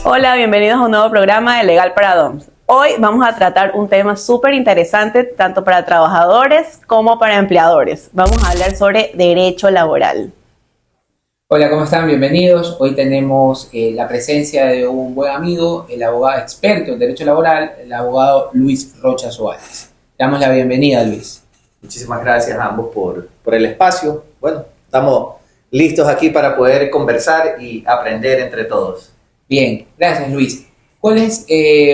Hola, bienvenidos a un nuevo programa de Legal para Doms. Hoy vamos a tratar un tema súper interesante tanto para trabajadores como para empleadores. Vamos a hablar sobre derecho laboral. Hola, ¿cómo están? Bienvenidos. Hoy tenemos la presencia de un buen amigo, el abogado experto en derecho laboral, el abogado Luis Rocha Suárez. Le damos la bienvenida, Luis. Muchísimas gracias a ambos por el espacio. Bueno, estamos listos aquí para poder conversar y aprender entre todos. Bien, gracias, Luis. ¿Cuál es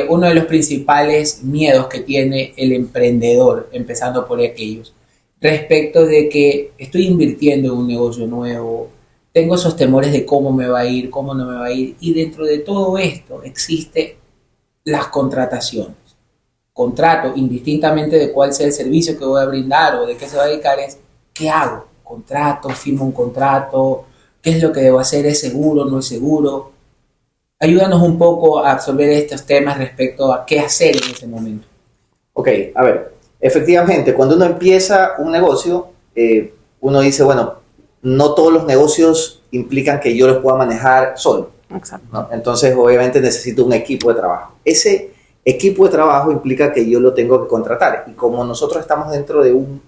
uno de los principales miedos que tiene el emprendedor, empezando por aquellos, respecto de que estoy invirtiendo en un negocio nuevo, tengo esos temores de cómo me va a ir, cómo no me va a ir, y dentro de todo esto existe las contrataciones? Contrato, indistintamente de cuál sea el servicio que voy a brindar o de qué se va a dedicar, es ¿qué hago? Contrato, firmo un contrato, ¿qué es lo que debo hacer? ¿Es seguro, no es seguro? Ayúdanos un poco a absorber estos temas respecto a qué hacer en ese momento. Ok, a ver, efectivamente, cuando uno empieza un negocio, uno dice, bueno, no todos los negocios implican que yo los pueda manejar solo. Exacto. ¿No? Entonces, obviamente, necesito un equipo de trabajo. Ese equipo de trabajo implica que yo lo tengo que contratar. Y como nosotros estamos dentro de un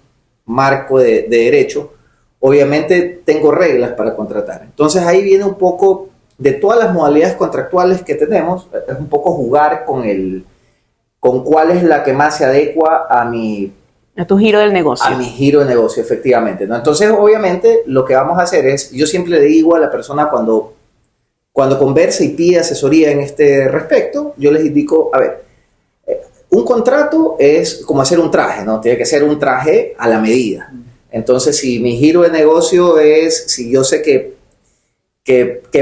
marco de derecho, obviamente tengo reglas para contratar. Entonces, ahí viene un poco de todas las modalidades contractuales que tenemos, es un poco jugar con cuál es la que más se adecua a tu giro del negocio. mi giro de negocio, efectivamente, ¿no? Entonces, obviamente, lo que vamos a hacer es, yo siempre le digo a la persona cuando conversa y pide asesoría en este respecto, yo les indico, a ver, un contrato es como hacer un traje, ¿no? Tiene que ser un traje a la medida. Entonces, si mi giro de negocio es, si yo sé que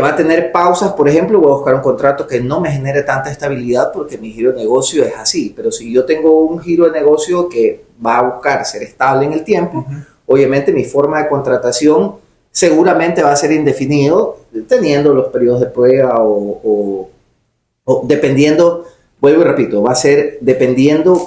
va a tener pausas, por ejemplo, voy a buscar un contrato que no me genere tanta estabilidad porque mi giro de negocio es así. Pero si yo tengo un giro de negocio que va a buscar ser estable en el tiempo, obviamente mi forma de contratación seguramente va a ser indefinido, teniendo los periodos de prueba o dependiendo, vuelvo y repito, va a ser dependiendo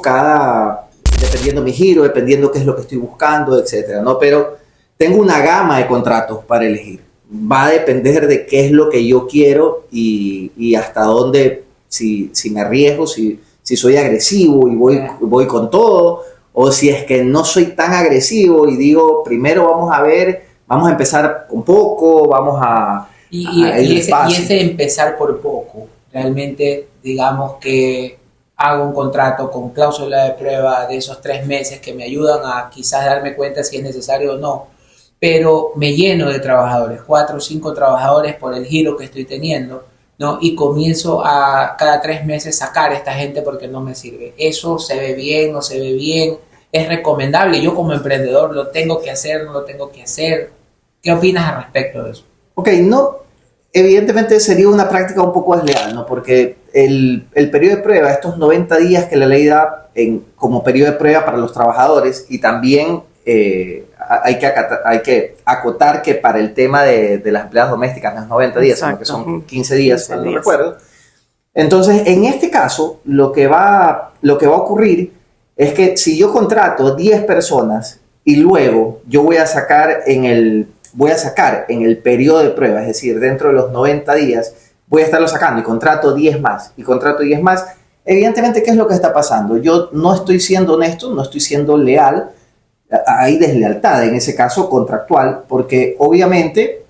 mi giro, dependiendo qué es lo que estoy buscando, etcétera, ¿no? Pero tengo una gama de contratos para elegir. Va a depender de qué es lo que yo quiero y hasta dónde, si me arriesgo, si soy agresivo y voy con todo, o si es que no soy tan agresivo y digo, primero vamos a empezar con poco, vamos a Y ir despacio. ese empezar por poco, realmente, digamos que hago un contrato con cláusula de prueba de esos 3 meses que me ayudan a quizás darme cuenta si es necesario o no, pero me lleno de trabajadores, 4 o 5 trabajadores por el giro que estoy teniendo, ¿no? Y comienzo a cada 3 meses sacar a esta gente porque no me sirve. ¿Eso se ve bien, no se ve bien? ¿Es recomendable? Yo como emprendedor, ¿lo tengo que hacer, no lo tengo que hacer? ¿Qué opinas al respecto de eso? Ok, no, evidentemente sería una práctica un poco desleal, ¿no? Porque el periodo de prueba, estos 90 días que la ley da como periodo de prueba para los trabajadores, y también hay que acotar que para el tema de las empleadas domésticas no es 90 días, sino que son 15 días, no recuerdo. Entonces, en este caso, lo que va a ocurrir es que si yo contrato 10 personas y luego yo voy a sacar en el periodo de prueba, es decir, dentro de los 90 días, voy a estarlo sacando y contrato 10 más, evidentemente, ¿qué es lo que está pasando? Yo no estoy siendo honesto, no estoy siendo leal, hay deslealtad en ese caso contractual, porque obviamente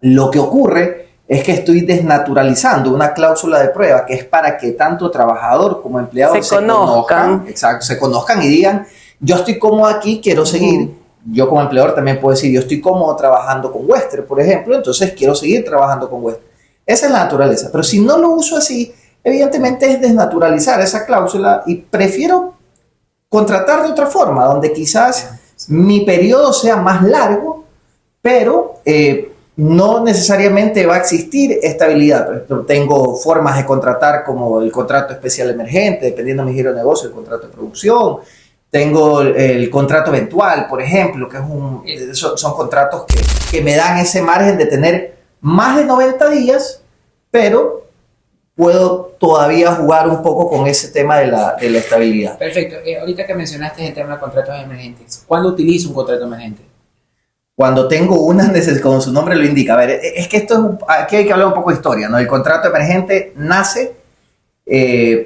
lo que ocurre es que estoy desnaturalizando una cláusula de prueba que es para que tanto trabajador como empleado se conozcan, exacto, se conozcan y digan, yo estoy cómodo aquí, quiero seguir. Yo como empleador también puedo decir, yo estoy cómodo trabajando con Western, por ejemplo, entonces quiero seguir trabajando con Western. Esa es la naturaleza, pero si no lo uso así, evidentemente es desnaturalizar esa cláusula y prefiero contratar de otra forma, donde quizás mi periodo sea más largo, pero no necesariamente va a existir estabilidad. Por ejemplo, tengo formas de contratar como el contrato especial emergente, dependiendo de mi giro de negocio, el contrato de producción. Tengo el contrato eventual, por ejemplo, que son contratos que me dan ese margen de tener más de 90 días, pero puedo todavía jugar un poco con ese tema de la estabilidad. Perfecto. Ahorita que mencionaste el tema de contratos emergentes, ¿cuándo utilizo un contrato emergente? cuando tengo una necesidad, como su nombre lo indica. A ver, es que aquí hay que hablar un poco de historia, ¿no? El contrato emergente nace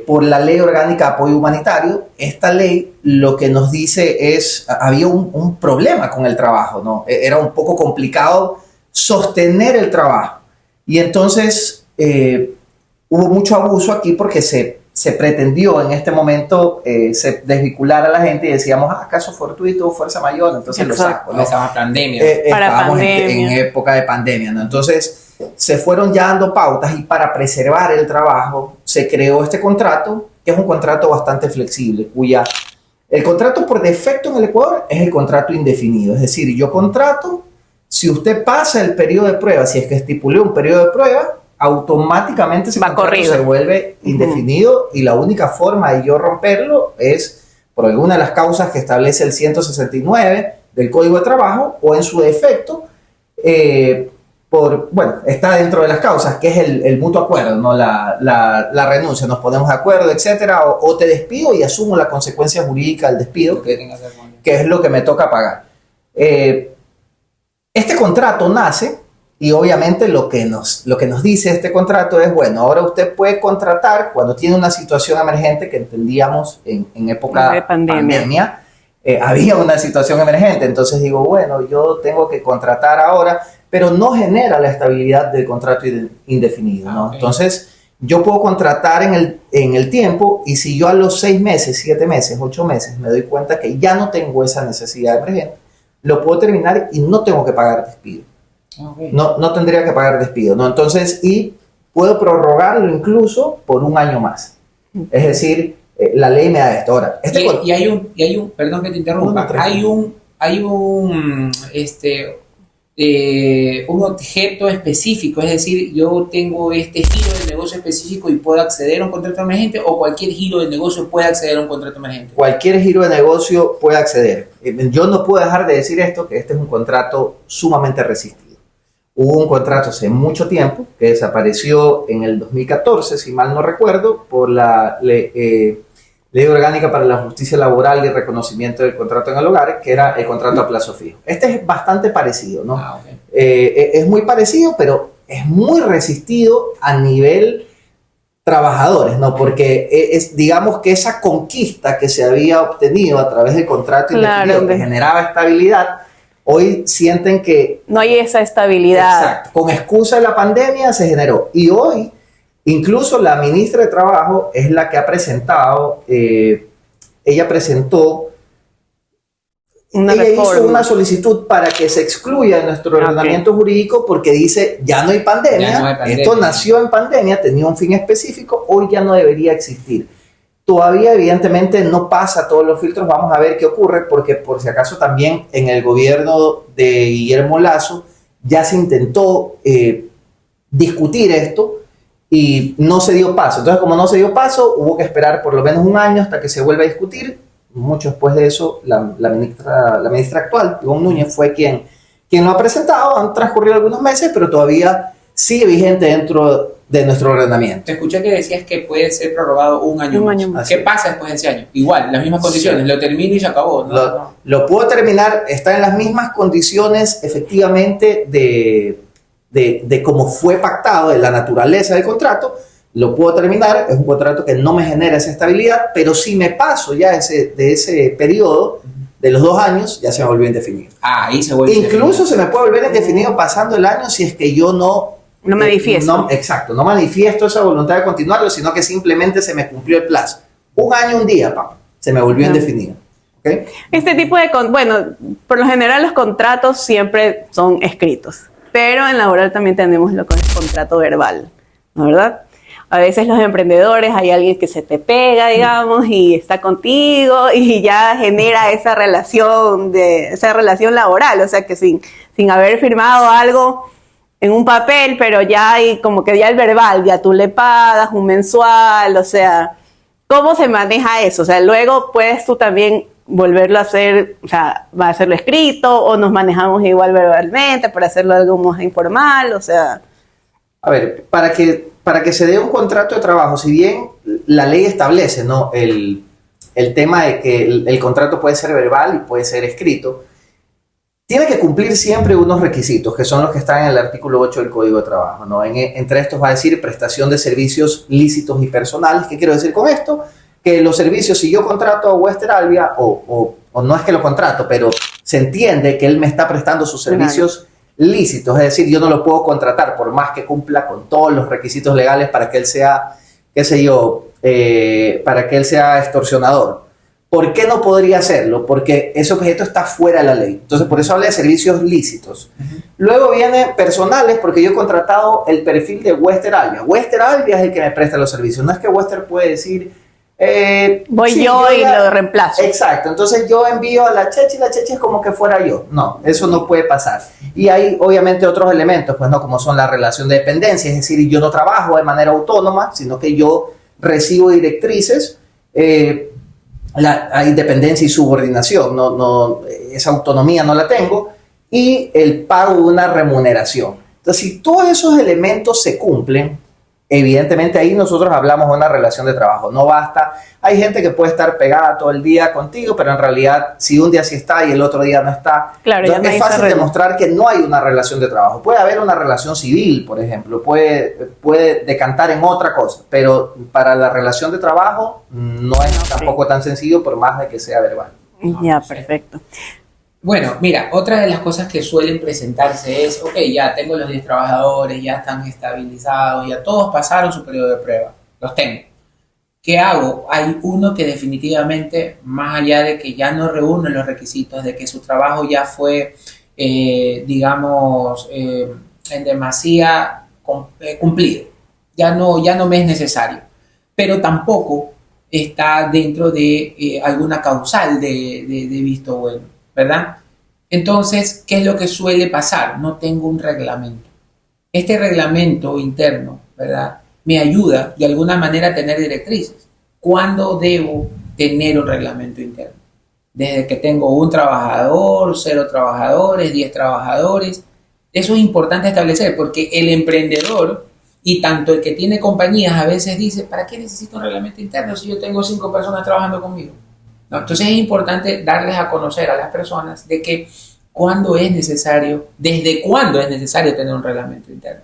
por la Ley Orgánica de Apoyo Humanitario. Esta ley lo que nos dice es, había un problema con el trabajo, ¿no? Era un poco complicado sostener el trabajo. Y entonces hubo mucho abuso aquí porque se pretendió en este momento se desvincular a la gente y decíamos, caso fortuito, fuerza mayor, entonces Exacto. lo saco, ¿no? Estaba pandemia. Estábamos pandemia. en época de pandemia, ¿no? Entonces se fueron ya dando pautas y para preservar el trabajo se creó este contrato, que es un contrato bastante flexible, el contrato por defecto en el Ecuador es el contrato indefinido, es decir, yo contrato, si usted pasa el periodo de prueba, si es que estipulé un periodo de prueba, automáticamente ese contrato corrido. se vuelve indefinido y la única forma de yo romperlo es por alguna de las causas que establece el 169 del Código de Trabajo o en su defecto, está dentro de las causas, que es el mutuo acuerdo, ¿no? La renuncia, nos ponemos de acuerdo, etcétera, o te despido y asumo la consecuencia jurídica del despido, que es lo que me toca pagar. Este contrato nace y obviamente lo que nos dice este contrato es, bueno, ahora usted puede contratar cuando tiene una situación emergente que entendíamos en época de pandemia. Había una situación emergente, entonces digo, bueno, yo tengo que contratar ahora, pero no genera la estabilidad del contrato indefinido, ¿no? Okay. Entonces, yo puedo contratar en el tiempo y si yo a los 6 meses, 7 meses, 8 meses me doy cuenta que ya no tengo esa necesidad emergente, lo puedo terminar y no tengo que pagar despido. Okay. No tendría que pagar despido, ¿no? Entonces, y puedo prorrogarlo incluso por 1 año más. Es decir, la ley me da esto. Ahora, y hay un, perdón que te interrumpa, hay un objeto específico, es decir, yo tengo este giro de negocio específico y puedo acceder a un contrato emergente, o cualquier giro de negocio puede acceder a un contrato emergente. Cualquier giro de negocio puede acceder. Yo no puedo dejar de decir esto, que este es un contrato sumamente resistido. Hubo un contrato hace mucho tiempo que desapareció en el 2014, si mal no recuerdo, por la Ley Orgánica para la Justicia Laboral y Reconocimiento del Contrato en el Hogar, que era el contrato a plazo fijo. Este es bastante parecido, ¿no? Okay. Es muy parecido, pero es muy resistido a nivel trabajadores, ¿no? Porque digamos que esa conquista que se había obtenido a través del contrato indefinido, que generaba estabilidad, hoy sienten que no hay esa estabilidad. Exacto. Con excusa de la pandemia se generó. Y hoy, incluso la ministra de Trabajo es la que ha presentado, ella presentó, hizo una solicitud para que se excluya de nuestro ordenamiento jurídico porque dice, ya no hay pandemia, esto nació en pandemia, tenía un fin específico, hoy ya no debería existir. Todavía evidentemente no pasa todos los filtros, vamos a ver qué ocurre, porque por si acaso también en el gobierno de Guillermo Lasso ya se intentó discutir esto y no se dio paso. Entonces, como no se dio paso, hubo que esperar por lo menos 1 año hasta que se vuelva a discutir. Mucho después de eso, la ministra actual, Ivonne Núñez, fue quien lo ha presentado. Han transcurrido algunos meses, pero todavía sigue vigente dentro de nuestro ordenamiento. Te escuché que decías que puede ser prorrogado 1 año más. ¿Qué pasa después de ese año? Igual, las mismas condiciones, sí. Lo termino y se acabó. Lo puedo terminar, está en las mismas condiciones efectivamente de cómo fue pactado, de la naturaleza del contrato. Lo puedo terminar, es un contrato que no me genera esa estabilidad, pero si me paso ya de ese periodo de los 2 años, ya se me volvió indefinido. Ahí se vuelve incluso indefinido. Se me puede volver indefinido pasando el año si es que yo no manifiesto. Exacto, no manifiesto esa voluntad de continuarlo, sino que simplemente se me cumplió el plazo. 1 año, 1 día, se me volvió indefinido. ¿Okay? Este tipo de, por lo general los contratos siempre son escritos, pero en laboral también tenemos lo que es contrato verbal, ¿no, verdad? A veces los emprendedores, hay alguien que se te pega, digamos, y está contigo y ya genera esa relación laboral, o sea que sin haber firmado algo en un papel, pero ya hay como que ya el verbal, ya tú le pagas un mensual, o sea, ¿cómo se maneja eso? O sea, luego puedes tú también volverlo a hacer, o sea, va a hacerlo escrito o nos manejamos igual verbalmente para hacerlo algo más informal, o sea. A ver, para que se dé un contrato de trabajo, si bien la ley establece, ¿no?, el tema de que el contrato puede ser verbal y puede ser escrito, tiene que cumplir siempre unos requisitos, que son los que están en el artículo 8 del Código de Trabajo, ¿no? Entre estos va a decir prestación de servicios lícitos y personales. ¿Qué quiero decir con esto? Que los servicios, si yo contrato a Wester Albia, o no es que lo contrato, pero se entiende que él me está prestando sus servicios lícitos, es decir, yo no lo puedo contratar por más que cumpla con todos los requisitos legales para que él sea, qué sé yo, para que él sea extorsionador. ¿Por qué no podría hacerlo? Porque ese objeto está fuera de la ley. Entonces, por eso habla de servicios lícitos. Luego viene personales, porque yo he contratado el perfil de Wester Albia. Wester Albia es el que me presta los servicios. No es que Wester puede decir... voy sí, yo y lo reemplazo. Exacto. Entonces, yo envío a la Chechi y la Chechi es como que fuera yo. No, eso no puede pasar. Y hay, obviamente, otros elementos, pues, ¿no? Como son la relación de dependencia. Es decir, yo no trabajo de manera autónoma, sino que yo recibo directrices. Hay dependencia y subordinación, esa autonomía no la tengo, y el pago de una remuneración. Entonces, si todos esos elementos se cumplen, evidentemente ahí nosotros hablamos de una relación de trabajo. No basta, hay gente que puede estar pegada todo el día contigo, pero en realidad si un día sí está y el otro día no está, claro, entonces es fácil demostrar que no hay una relación de trabajo. Puede haber una relación civil, por ejemplo, puede decantar en otra cosa, pero para la relación de trabajo no es tampoco tan sencillo por más de que sea verbal. Ya, perfecto. Bueno, mira, otra de las cosas que suelen presentarse es, ok, ya tengo los 10 trabajadores, ya están estabilizados, ya todos pasaron su periodo de prueba, los tengo. ¿Qué hago? Hay uno que definitivamente, más allá de que ya no reúne los requisitos, de que su trabajo ya fue, digamos, en demasía cumplido, ya no me es necesario, pero tampoco está dentro de alguna causal de visto bueno, ¿verdad? Entonces, ¿qué es lo que suele pasar? No tengo un reglamento. Este reglamento interno, ¿verdad?, me ayuda de alguna manera a tener directrices. ¿Cuándo debo tener un reglamento interno? Desde que tengo un trabajador, 0 trabajadores, 10 trabajadores. Eso es importante establecer porque el emprendedor y tanto el que tiene compañías a veces dice, ¿para qué necesito un reglamento interno si yo tengo 5 personas trabajando conmigo? ¿No? Entonces es importante darles a conocer a las personas de que cuándo es necesario, desde cuándo es necesario tener un reglamento interno.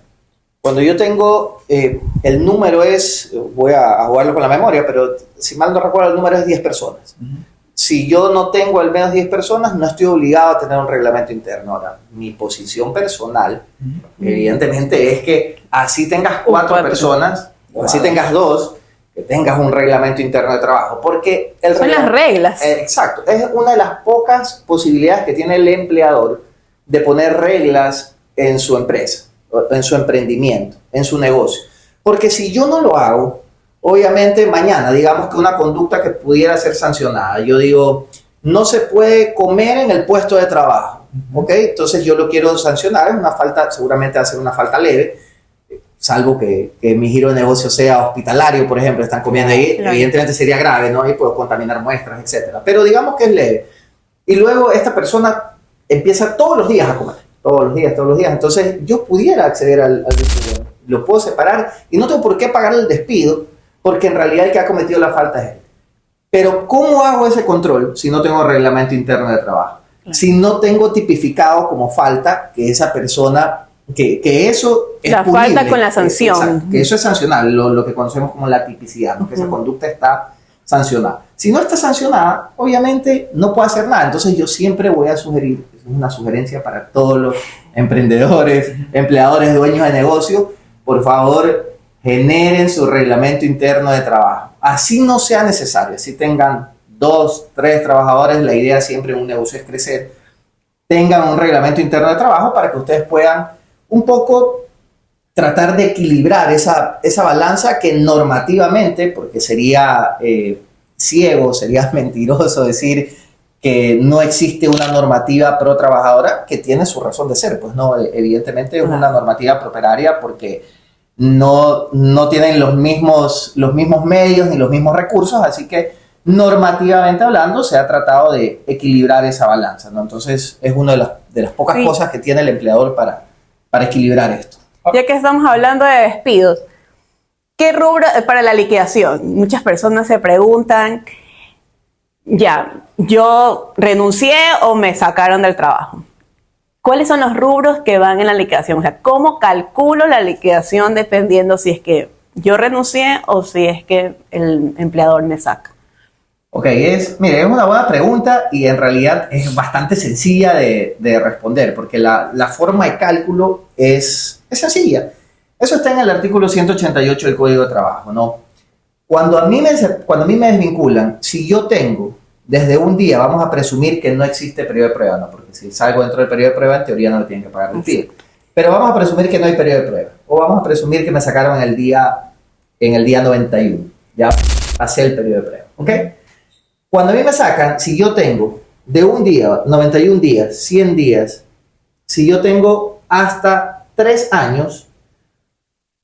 Cuando yo tengo, el número es, voy a jugarlo con la memoria, pero si mal no recuerdo el número es 10 personas. Si yo no tengo al menos 10 personas, no estoy obligado a tener un reglamento interno. Ahora, mi posición personal, evidentemente, es que así tengas 4 personas, o así tengas 2, que tengas un reglamento interno de trabajo, porque son las reglas. Exacto, es una de las pocas posibilidades que tiene el empleador de poner reglas en su empresa, en su emprendimiento, en su negocio. Porque si yo no lo hago, obviamente mañana, digamos que una conducta que pudiera ser sancionada, yo digo, no se puede comer en el puesto de trabajo, ¿ok? Entonces yo lo quiero sancionar, es una falta, seguramente va a ser una falta leve, salvo que mi giro de negocio sea hospitalario, por ejemplo, están comiendo ahí, claro. Evidentemente sería grave, ¿no? Ahí puedo contaminar muestras, etc. Pero digamos que es leve. Y luego esta persona empieza todos los días a comer, todos los días. Entonces yo pudiera acceder al despido, lo puedo separar y no tengo por qué pagar el despido, porque en realidad el que ha cometido la falta es él. Pero ¿cómo hago ese control si no tengo reglamento interno de trabajo? Claro. Si no tengo tipificado como falta que esa persona... Que eso es la punible, falta con la sanción. Exacto, que eso es sancionable, lo que conocemos como la tipicidad, ¿no? Que esa conducta está sancionada. Si no está sancionada, obviamente no puedo hacer nada. Entonces yo siempre voy a sugerir, es una sugerencia para todos los emprendedores, empleadores, dueños de negocio, por favor, generen su reglamento interno de trabajo. Así no sea necesario, si tengan 2, 3 trabajadores, la idea siempre en un negocio es crecer, tengan un reglamento interno de trabajo para que ustedes puedan un poco tratar de equilibrar esa balanza que normativamente, porque sería ciego, sería mentiroso decir que no existe una normativa pro trabajadora, que tiene su razón de ser, pues no, evidentemente es una normativa properaria porque no tienen los mismos medios ni los mismos recursos, así que normativamente hablando se ha tratado de equilibrar esa balanza, ¿no? Entonces es una de las pocas cosas que tiene el empleador para equilibrar esto. Ya que estamos hablando de despidos, ¿qué rubro para la liquidación? Muchas personas se preguntan, ya, yo renuncié o me sacaron del trabajo. ¿cuáles son los rubros que van en la liquidación? O sea, ¿cómo calculo la liquidación dependiendo si es que yo renuncié o si es que el empleador me saca? Ok, mire, es una buena pregunta y en realidad es bastante sencilla de responder, porque la forma de cálculo es sencilla. Eso está en el artículo 188 del Código de Trabajo, ¿no? Cuando a mí me desvinculan, si yo tengo desde un día, vamos a presumir que no existe periodo de prueba, ¿no? Porque si salgo dentro del periodo de prueba, en teoría no me tienen que pagar el PIB. Pero vamos a presumir que no hay periodo de prueba, o vamos a presumir que me sacaron en el día 91, ya pasé el periodo de prueba, ¿ok? Cuando a mí me sacan, si yo tengo de un día, 91 días, 100 días, si yo tengo hasta 3 años,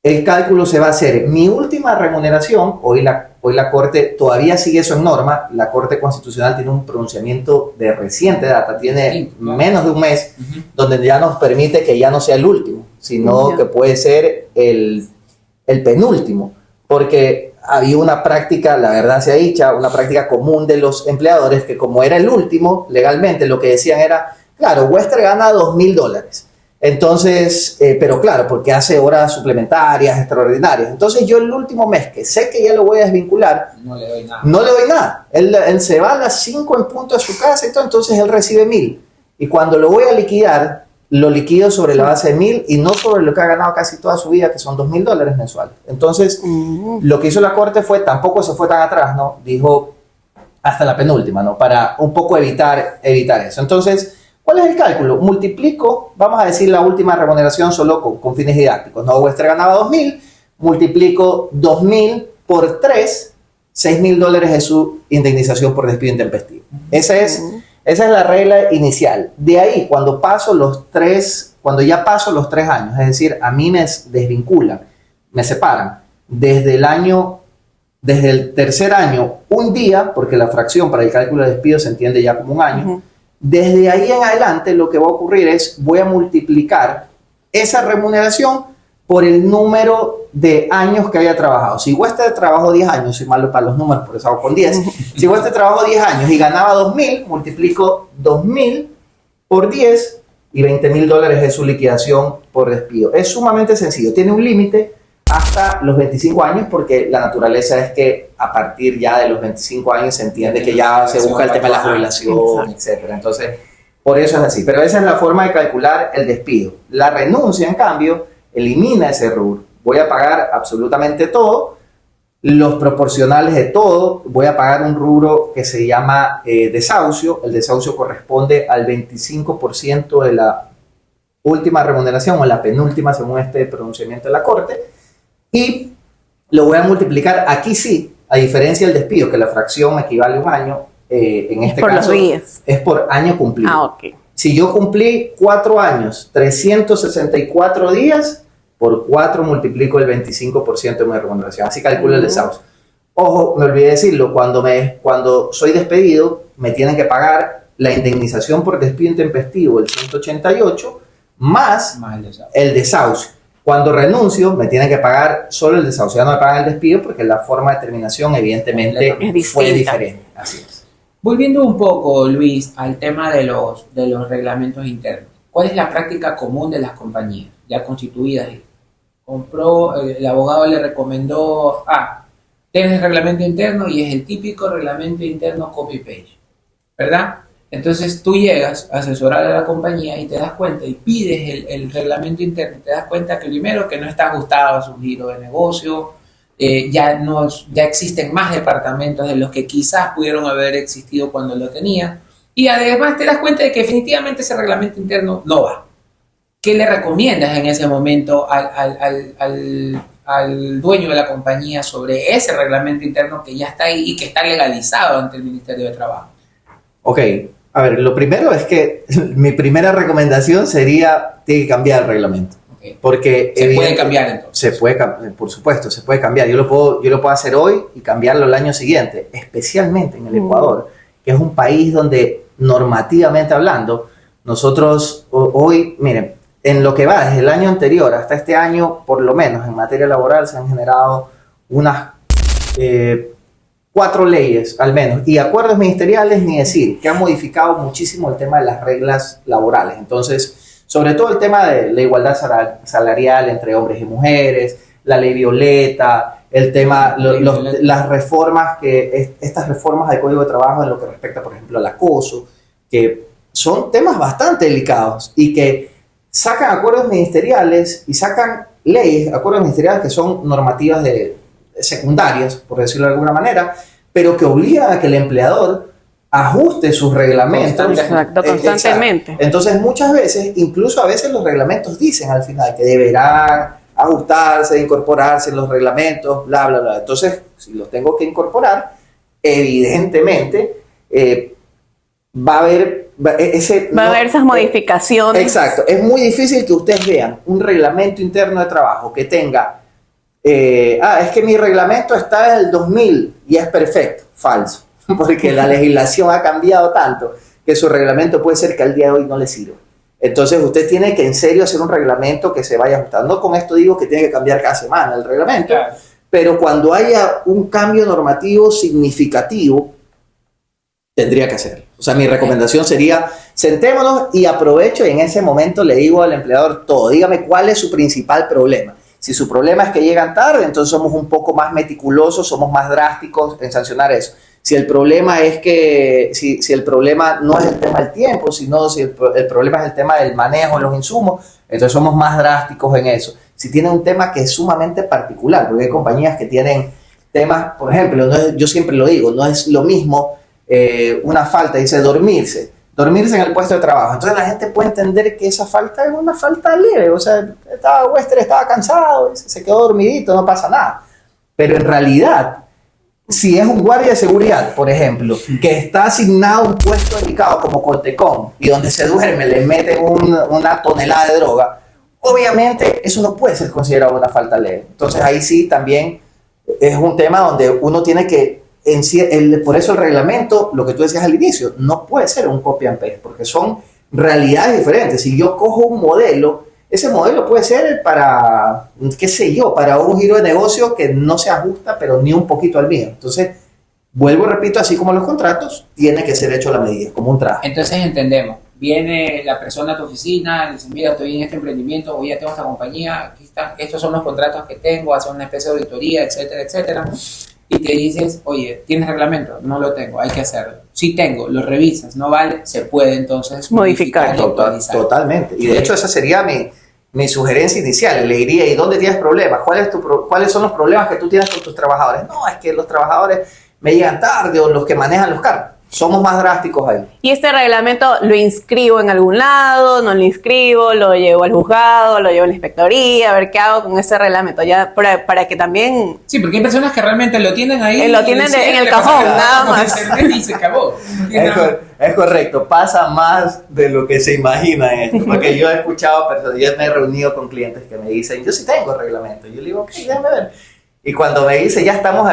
el cálculo se va a hacer. Mi última remuneración, hoy la Corte todavía sigue eso en norma, la Corte Constitucional tiene un pronunciamiento de reciente data, tiene menos de un mes, donde ya nos permite que ya no sea el último, sino que puede ser el penúltimo, porque había una práctica, la verdad sea dicha, una práctica común de los empleadores que como era el último, legalmente lo que decían era, claro, Wester gana $2,000. Entonces, pero claro, porque hace horas suplementarias, extraordinarias. Entonces yo el último mes que sé que ya lo voy a desvincular, no le doy nada. Él se va a las 5 en punto a su casa y todo, entonces él recibe 1,000. Y cuando lo voy a liquidar, lo liquido sobre la base de 1,000 y no sobre lo que ha ganado casi toda su vida, que son $2,000 mensuales. Entonces, lo que hizo la Corte tampoco se fue tan atrás, ¿no? Dijo hasta la penúltima, ¿no? Para un poco evitar eso. Entonces, ¿cuál es el cálculo? Multiplico, vamos a decir la última remuneración solo con fines didácticos, ¿no? Wester ganaba 2,000, multiplico 2,000 por 3, $6,000 es su indemnización por despido intempestivo. Esa es la regla inicial. De ahí, cuando ya paso los 3 años, es decir, a mí me desvinculan, me separan, desde el tercer año, un día, porque la fracción para el cálculo de despido se entiende ya como un año, desde ahí en adelante lo que va a ocurrir es, voy a multiplicar esa remuneración por el número de años que haya trabajado. Si Wester trabajó 10 años, soy malo para los números, por eso hago con 10. Si Wester trabajó 10 años y ganaba 2,000, multiplico 2,000 por 10 y $20,000 es su liquidación por despido. Es sumamente sencillo. Tiene un límite hasta los 25 años porque la naturaleza es que a partir ya de los 25 años se entiende que ya se busca el tema de la jubilación, etc. Entonces, por eso es así. Pero esa es la forma de calcular el despido. La renuncia, en cambio, elimina ese rubro. Voy a pagar absolutamente todo, los proporcionales de todo. Voy a pagar un rubro que se llama desahucio. El desahucio corresponde al 25% de la última remuneración o la penúltima según este pronunciamiento de la Corte. Y lo voy a multiplicar, aquí sí, a diferencia del despido, que la fracción equivale a un año, en este caso es por año cumplido. Ok. Si yo cumplí 4 años, 364 días, por 4 multiplico el 25% de mi remuneración. Así calculo el desahucio. Ojo, me olvidé decirlo, cuando soy despedido, me tienen que pagar la indemnización por despido intempestivo, el 188, más el desahucio. Cuando renuncio, me tienen que pagar solo el desahucio. Ya no me pagan el despido porque la forma de terminación, evidentemente, fue diferente. Así es. Volviendo un poco, Luis, al tema de los reglamentos internos. ¿Cuál es la práctica común de las compañías ya constituidas? El abogado le recomendó, tienes el reglamento interno y es el típico reglamento interno copy-paste, ¿verdad? Entonces tú llegas a asesorar a la compañía y te das cuenta y pides el reglamento interno, te das cuenta que primero que no está ajustado a su giro de negocio, ya existen más departamentos de los que quizás pudieron haber existido cuando lo tenía, y además te das cuenta de que definitivamente ese reglamento interno no va. ¿Qué le recomiendas en ese momento al dueño de la compañía sobre ese reglamento interno que ya está ahí y que está legalizado ante el Ministerio de Trabajo? Ok, a ver, lo primero es que mi primera recomendación sería, tiene que cambiar el reglamento. Porque se puede cambiar entonces. Por supuesto, se puede cambiar. Yo lo puedo hacer hoy y cambiarlo el año siguiente, especialmente en el Ecuador, que es un país donde normativamente hablando, nosotros hoy, miren, en lo que va desde el año anterior hasta este año, por lo menos en materia laboral se han generado unas 4 leyes al menos, y acuerdos ministeriales ni decir, que han modificado muchísimo el tema de las reglas laborales. Entonces, sobre todo el tema de la igualdad salarial entre hombres y mujeres, la ley Violeta, el tema, las reformas, estas reformas del Código de Trabajo en lo que respecta, por ejemplo, al acoso, que son temas bastante delicados y que sacan acuerdos ministeriales y sacan leyes, acuerdos ministeriales que son normativas secundarias, por decirlo de alguna manera, pero que obligan a que el empleador ajuste sus reglamentos. Constantemente. Entonces, muchas veces, incluso a veces los reglamentos dicen al final que deberán ajustarse, incorporarse en los reglamentos, bla, bla, bla. Entonces, si los tengo que incorporar, evidentemente va a haber esas modificaciones. Exacto. Es muy difícil que ustedes vean un reglamento interno de trabajo que tenga es que mi reglamento está desde el 2000 y es perfecto. Falso, porque la legislación ha cambiado tanto que su reglamento puede ser que al día de hoy no le sirva. Entonces usted tiene que en serio hacer un reglamento que se vaya ajustando. No con esto digo que tiene que cambiar cada semana el reglamento, claro, pero cuando haya un cambio normativo significativo, tendría que hacerlo. O sea, mi recomendación sería, sentémonos y aprovecho y en ese momento le digo al empleador todo. Dígame cuál es su principal problema. Si su problema es que llegan tarde, entonces somos un poco más meticulosos, somos más drásticos en sancionar eso. Si el problema es que, si el problema no es el tema del tiempo, sino si el problema es el tema del manejo de los insumos, entonces somos más drásticos en eso. Si tiene un tema que es sumamente particular, porque hay compañías que tienen temas, por ejemplo, yo siempre lo digo, no es lo mismo una falta, dice dormirse en el puesto de trabajo. Entonces la gente puede entender que esa falta es una falta leve, o sea, estaba cansado, se quedó dormidito, no pasa nada. Pero en realidad, si es un guardia de seguridad, por ejemplo, que está asignado a un puesto delicado como Coltecón y donde se duerme le meten una tonelada de droga, obviamente eso no puede ser considerado una falta leve. Entonces ahí sí también es un tema donde uno tiene que, por eso el reglamento, lo que tú decías al inicio, no puede ser un copy and paste, porque son realidades diferentes. Si yo cojo un modelo, ese modelo puede ser para, qué sé yo, para un giro de negocio que no se ajusta, pero ni un poquito al mío. Entonces, vuelvo y repito, así como los contratos, tiene que ser hecho a la medida, como un traje. Entonces entendemos, viene la persona a tu oficina, dice, mira, estoy en este emprendimiento, hoy ya tengo esta compañía, aquí están, estos son los contratos que tengo, hace una especie de auditoría, etcétera, etcétera. Y te dices, oye, ¿tienes reglamento? No lo tengo, hay que hacerlo. Sí tengo, lo revisas, no vale, se puede entonces modificar y actualizar. Totalmente. Y de hecho esa sería mi sugerencia inicial. Le diría, ¿y dónde tienes problemas? ¿Cuáles son los problemas que tú tienes con tus trabajadores? No, es que los trabajadores me llegan tarde o los que manejan los carros. Somos más drásticos ahí. ¿Y este reglamento lo inscribo en algún lado? ¿No lo inscribo? ¿Lo llevo al juzgado? ¿Lo llevo a la inspectoría? A ver qué hago con ese reglamento. Ya para que también... Sí, porque hay personas que realmente lo tienen ahí. Lo tienen en el cajón, nada más. Y se acabó. Es correcto. Pasa más de lo que se imagina esto. Porque yo he escuchado personas, yo me he reunido con clientes que me dicen, yo sí tengo reglamento. Yo le digo, ok, déjame ver. Y cuando me dice, ya estamos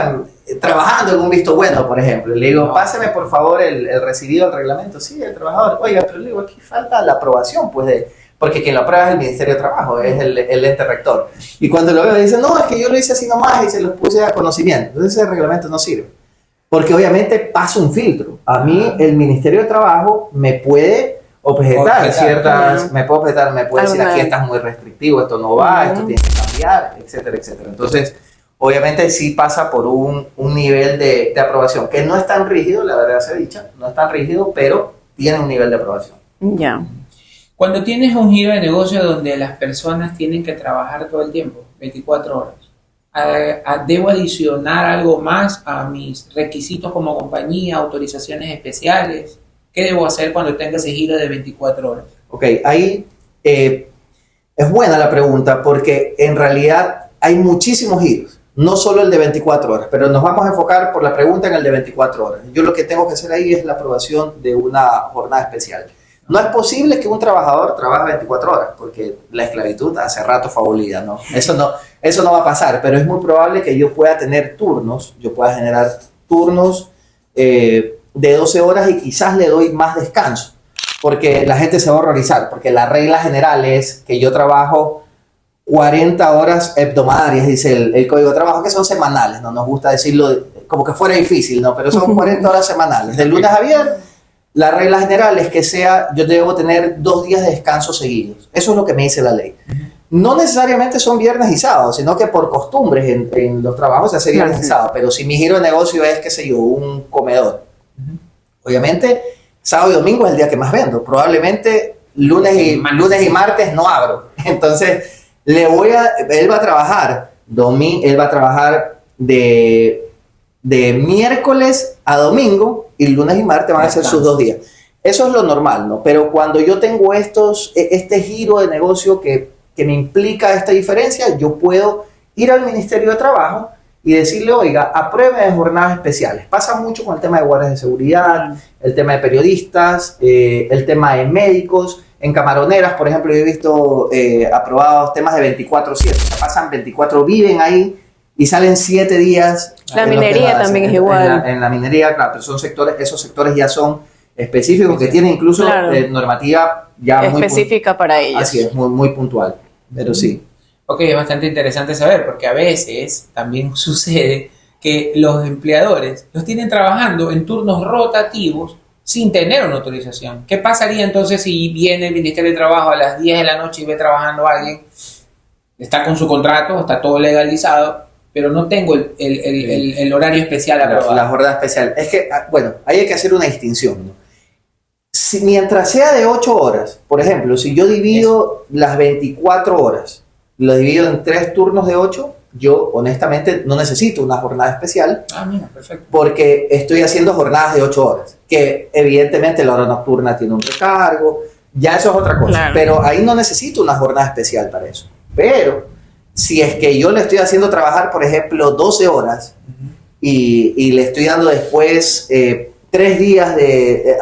trabajando en un visto bueno, por ejemplo, le digo, páseme por favor el recibido del reglamento. Sí, el trabajador. Oiga, pero le digo, aquí falta la aprobación, pues, porque quien lo aprueba es el Ministerio de Trabajo, es el ente rector. Y cuando lo veo, dice, no, es que yo lo hice así nomás y se los puse a conocimiento. Entonces ese reglamento no sirve. Porque obviamente pasa un filtro. A mí, el Ministerio de Trabajo me puede objetar ciertas, me puede decir, aquí estás muy restrictivo, esto no va, esto tiene que cambiar, etcétera, etcétera. Entonces, obviamente sí pasa por un nivel de aprobación, que no es tan rígido, la verdad sea dicha, no es tan rígido, pero tiene un nivel de aprobación. Ya. Cuando tienes un giro de negocio donde las personas tienen que trabajar todo el tiempo, 24 horas, ¿debo adicionar algo más a mis requisitos como compañía, autorizaciones especiales? ¿Qué debo hacer cuando tenga ese giro de 24 horas? Ok, ahí es buena la pregunta, porque en realidad hay muchísimos giros. No solo el de 24 horas, pero nos vamos a enfocar por la pregunta en el de 24 horas. Yo lo que tengo que hacer ahí es la aprobación de una jornada especial. No es posible que un trabajador trabaje 24 horas, porque la esclavitud hace rato fue abolida, ¿no? Eso no va a pasar, pero es muy probable que yo pueda tener turnos, yo pueda generar turnos de 12 horas y quizás le doy más descanso, porque la gente se va a horrorizar, porque la regla general es que yo trabajo 40 horas hebdomadarias, dice el Código de Trabajo, que son semanales, no nos gusta decirlo como que fuera difícil, ¿no? Pero son 40 horas semanales, de lunes a viernes, la regla general es que yo debo tener 2 días de descanso seguidos. Eso es lo que me dice la ley. No necesariamente son viernes y sábados, sino que por costumbres en los trabajos se hace viernes y sábado. Pero si mi giro de negocio es, qué sé yo, un comedor, obviamente sábado y domingo es el día que más vendo. Probablemente lunes y martes no abro. Entonces, él va a trabajar de miércoles a domingo y lunes y martes van a ser sus 2 días. Eso es lo normal, ¿no? Pero cuando yo tengo este giro de negocio que me implica esta diferencia, yo puedo ir al Ministerio de Trabajo y decirle, oiga, apruebe de jornadas especiales. Pasa mucho con el tema de guardias de seguridad, el tema de periodistas, el tema de médicos. En camaroneras, por ejemplo, yo he visto aprobados temas de 24/7. O sea, pasan 24, viven ahí y salen 7 días. La minería también es igual. En la minería, claro, pero esos sectores ya son específicos, que tienen incluso normativa ya específica para ellos. Así es, muy, muy puntual. Pero sí. Ok, es bastante interesante saber, porque a veces también sucede que los empleadores los tienen trabajando en turnos rotativos sin tener una autorización. ¿Qué pasaría entonces si viene el Ministerio de Trabajo a las 10 de la noche y ve trabajando a alguien, está con su contrato, está todo legalizado, pero no tengo el horario especial aprobado? La jornada especial. Es que, bueno, ahí hay que hacer una distinción, ¿no? Mientras sea de 8 horas, por ejemplo, si yo divido las 24 horas, lo divido en 3 turnos de 8, yo honestamente no necesito una jornada especial. Mira, perfecto. Porque estoy haciendo jornadas de 8 horas, que evidentemente la hora nocturna tiene un recargo, ya eso es otra cosa, claro. Pero ahí no necesito una jornada especial para eso. Pero si es que yo le estoy haciendo trabajar, por ejemplo, 12 horas y le estoy dando después 3 días de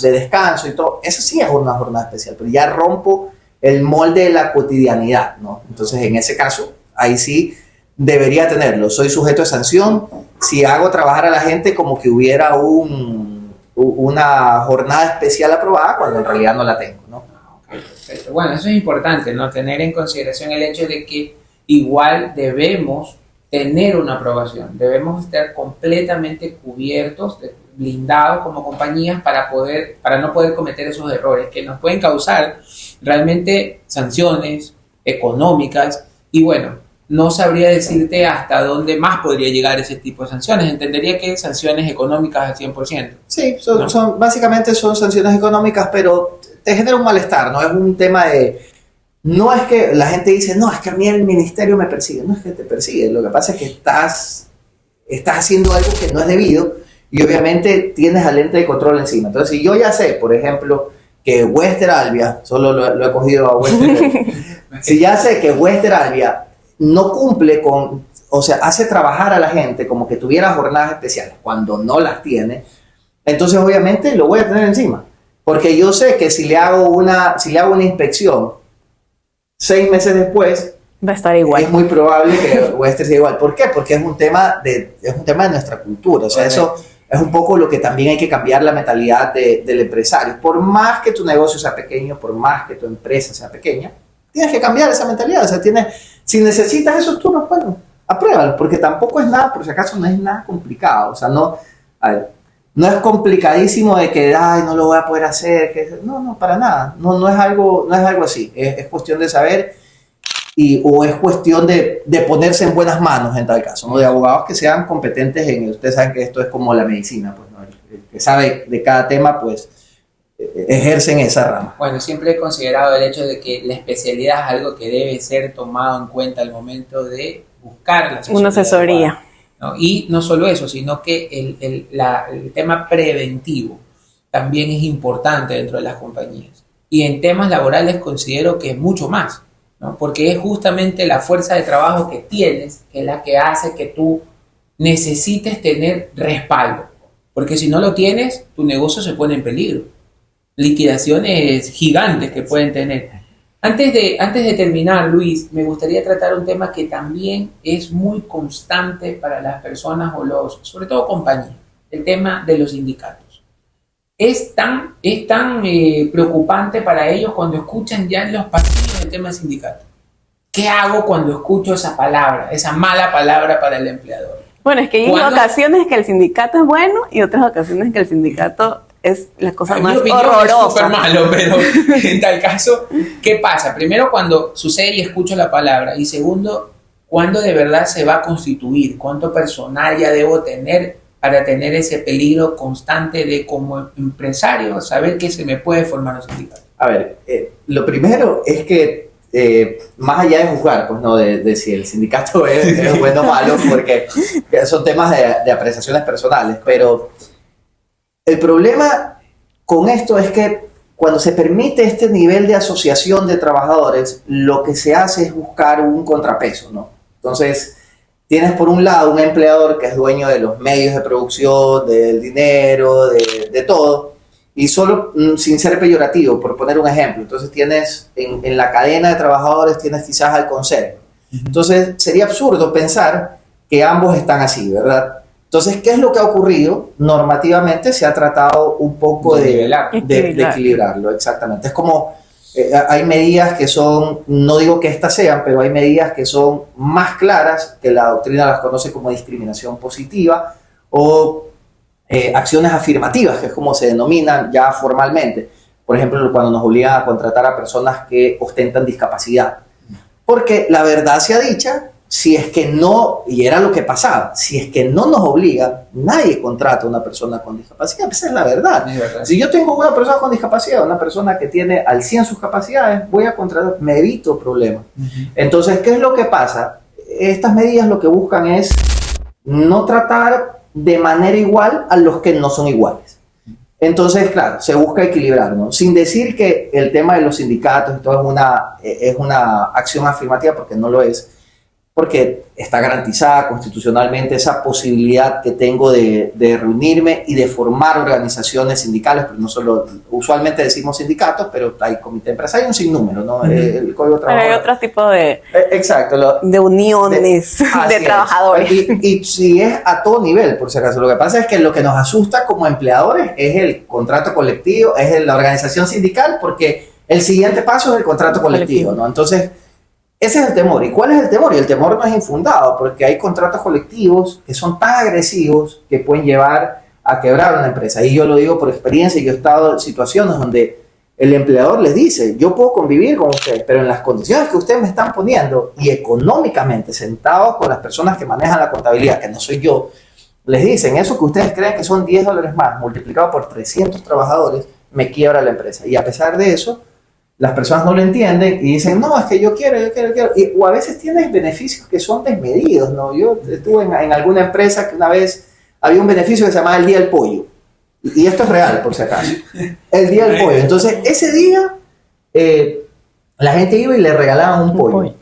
descanso y todo, eso sí es una jornada especial, pero ya rompo el molde de la cotidianidad, ¿no? Entonces, en ese caso, ahí sí debería tenerlo. Soy sujeto de sanción si hago trabajar a la gente como que hubiera una jornada especial aprobada cuando en realidad no la tengo, ¿no? Okay, perfecto. Bueno, eso es importante, ¿no? Tener en consideración el hecho de que igual debemos tener una aprobación, debemos estar completamente cubiertos, blindados como compañías para no poder cometer esos errores que nos pueden causar realmente sanciones económicas. Y bueno, no sabría decirte hasta dónde más podría llegar ese tipo de sanciones. Entendería que sanciones económicas al 100%. Sí, básicamente son sanciones económicas, pero te genera un malestar, ¿no? Es un tema de... No es que la gente dice, no, es que a mí el ministerio me persigue. No es que te persigue, lo que pasa es que estás haciendo algo que no es debido y obviamente tienes al ente de control encima. Entonces, si yo ya sé, por ejemplo, que Wester Albia, solo lo he cogido a Wester, si ya sé que Wester Albia no cumple o sea, hace trabajar a la gente como que tuviera jornadas especiales cuando no las tiene, entonces obviamente lo voy a tener encima. Porque yo sé que si le hago una inspección 6 meses después, va a estar igual. Es muy probable que Wester sea igual. ¿Por qué? Porque es un tema de nuestra cultura. O sea, eso es un poco lo que también hay que cambiar la mentalidad del empresario. Por más que tu negocio sea pequeño, por más que tu empresa sea pequeña, tienes que cambiar esa mentalidad. O sea, si necesitas esos turnos, bueno, apruébalo, porque tampoco es nada, por si acaso no es nada complicado. O sea, no es complicadísimo de que, no lo voy a poder hacer. No, para nada. No es algo así. Es cuestión de saber o es cuestión de ponerse en buenas manos en tal caso, ¿no? De abogados que sean competentes ustedes saben que esto es como la medicina, pues, ¿no? El que sabe de cada tema, pues, ejercen esa rama. Bueno, siempre he considerado el hecho de que la especialidad es algo que debe ser tomado en cuenta al momento de buscar una asesoría. ¿No? Y no solo eso, sino que el tema preventivo también es importante dentro de las compañías. Y en temas laborales considero que es mucho más, ¿no? Porque es justamente la fuerza de trabajo que tienes que es la que hace que tú necesites tener respaldo. Porque si no lo tienes, tu negocio se pone en peligro. Liquidaciones gigantes que pueden tener. Antes de terminar, Luis, me gustaría tratar un tema que también es muy constante para las personas sobre todo compañías, el tema de los sindicatos. Es tan preocupante para ellos cuando escuchan ya en los pasillos el tema del sindicato. ¿Qué hago cuando escucho esa palabra, esa mala palabra para el empleador? Bueno, es que hay ocasiones que el sindicato es bueno y otras ocasiones que el sindicato es la cosa En más mi opinión es horrorosa. súper malo, pero en tal caso, ¿qué pasa? Primero, cuando sucede y escucho la palabra. Y segundo, ¿cuándo de verdad se va a constituir? ¿Cuánto personal ya debo tener para tener ese peligro constante de, como empresario, saber que se me puede formar un sindicato? A ver, lo primero es que más allá de juzgar, pues no, de si el sindicato es bueno o malo, porque son temas de apreciaciones personales, pero el problema con esto es que cuando se permite este nivel de asociación de trabajadores, lo que se hace es buscar un contrapeso, ¿no? Entonces, tienes por un lado un empleador que es dueño de los medios de producción, del dinero, de todo, y solo sin ser peyorativo, por poner un ejemplo. Entonces tienes en la cadena de trabajadores, tienes quizás al conserje. Entonces sería absurdo pensar que ambos están así, ¿verdad? Entonces, ¿qué es lo que ha ocurrido? Normativamente se ha tratado un poco de equilibrarlo, exactamente. Es como, hay medidas que son, no digo que estas sean, pero hay medidas que son más claras, que la doctrina las conoce como discriminación positiva, o acciones afirmativas, que es como se denominan ya formalmente. Por ejemplo, cuando nos obligan a contratar a personas que ostentan discapacidad. Porque la verdad sea dicha, si es que no, y era lo que pasaba, si es que no nos obligan, nadie contrata a una persona con discapacidad. Esa es la verdad. Es verdad. Si yo tengo una persona con discapacidad, una persona que tiene al 100 sus capacidades, voy a contratar, me evito problemas. Entonces, ¿qué es lo que pasa? Estas medidas lo que buscan es no tratar de manera igual a los que no son iguales. Entonces, claro, se busca equilibrar, ¿no? Sin decir que el tema de los sindicatos y todo es una acción afirmativa, porque no lo es, porque está garantizada constitucionalmente esa posibilidad que tengo de reunirme y de formar organizaciones sindicales, pero no solo, usualmente decimos sindicatos, pero hay comité empresarial, hay un sinnúmero, ¿no? El Código de Trabajo. Pero hay otros tipos de, exacto, de uniones de trabajadores. Y si es a todo nivel, por si acaso. Lo que pasa es que lo que nos asusta como empleadores es el contrato colectivo, es la organización sindical, porque el siguiente paso es el contrato colectivo, ¿no? Entonces, ese es el temor. ¿Y cuál es el temor? Y el temor no es infundado, porque hay contratos colectivos que son tan agresivos que pueden llevar a quebrar una empresa. Y yo lo digo por experiencia, yo he estado en situaciones donde el empleador les dice, yo puedo convivir con ustedes, pero en las condiciones que ustedes me están poniendo y económicamente sentados con las personas que manejan la contabilidad, que no soy yo, les dicen, eso que ustedes creen que son $10 más, multiplicado por 300 trabajadores, me quiebra la empresa. Y a pesar de eso, las personas no lo entienden y dicen, no, es que yo quiero. O a veces tienes beneficios que son desmedidos, ¿no? Yo estuve en alguna empresa que una vez había un beneficio que se llamaba el Día del Pollo. Y esto es real, por si acaso. El Día del Pollo. Entonces, ese día, la gente iba y le regalaban un pollo.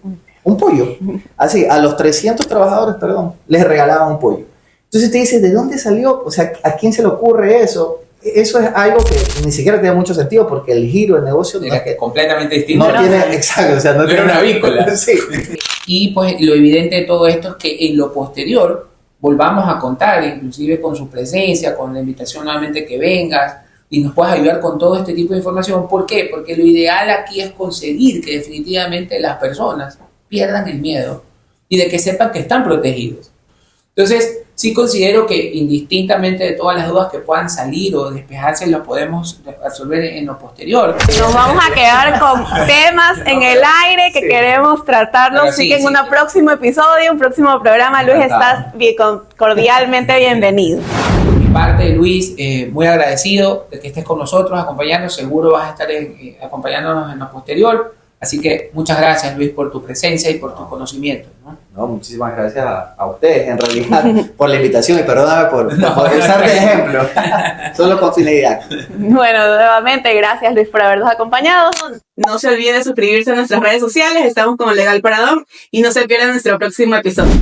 Un pollo. Así, a los 300 trabajadores, perdón, les regalaban un pollo. Entonces te dices, ¿de dónde salió? O sea, ¿a quién se le ocurre eso? Eso es algo que ni siquiera tiene mucho sentido porque el giro del negocio no es completamente distinto. No tiene, exacto, o sea, no era una avícola. Sí. Y pues lo evidente de todo esto es que en lo posterior volvamos a contar, inclusive con su presencia, con la invitación nuevamente que vengas y nos puedas ayudar con todo este tipo de información. ¿Por qué? Porque lo ideal aquí es conseguir que definitivamente las personas pierdan el miedo y de que sepan que están protegidos. Entonces, sí considero que indistintamente de todas las dudas que puedan salir o despejarse, lo podemos resolver en lo posterior. Nos vamos a quedar con temas en el aire que queremos tratarlos. Así que en un próximo episodio, un próximo programa, Luis, estás cordialmente bienvenido. Por mi parte, Luis, muy agradecido de que estés con nosotros, acompañándonos. Seguro vas a estar acompañándonos en lo posterior. Así que muchas gracias, Luis, por tu presencia y por tus conocimientos, ¿no? No, muchísimas gracias a ustedes, en realidad, por la invitación y perdóname por usar de ejemplo, solo con finalidad. Bueno, nuevamente, gracias, Luis, por habernos acompañado. No se olviden de suscribirse a nuestras redes sociales, estamos como Legal Parador y no se pierdan nuestro próximo episodio.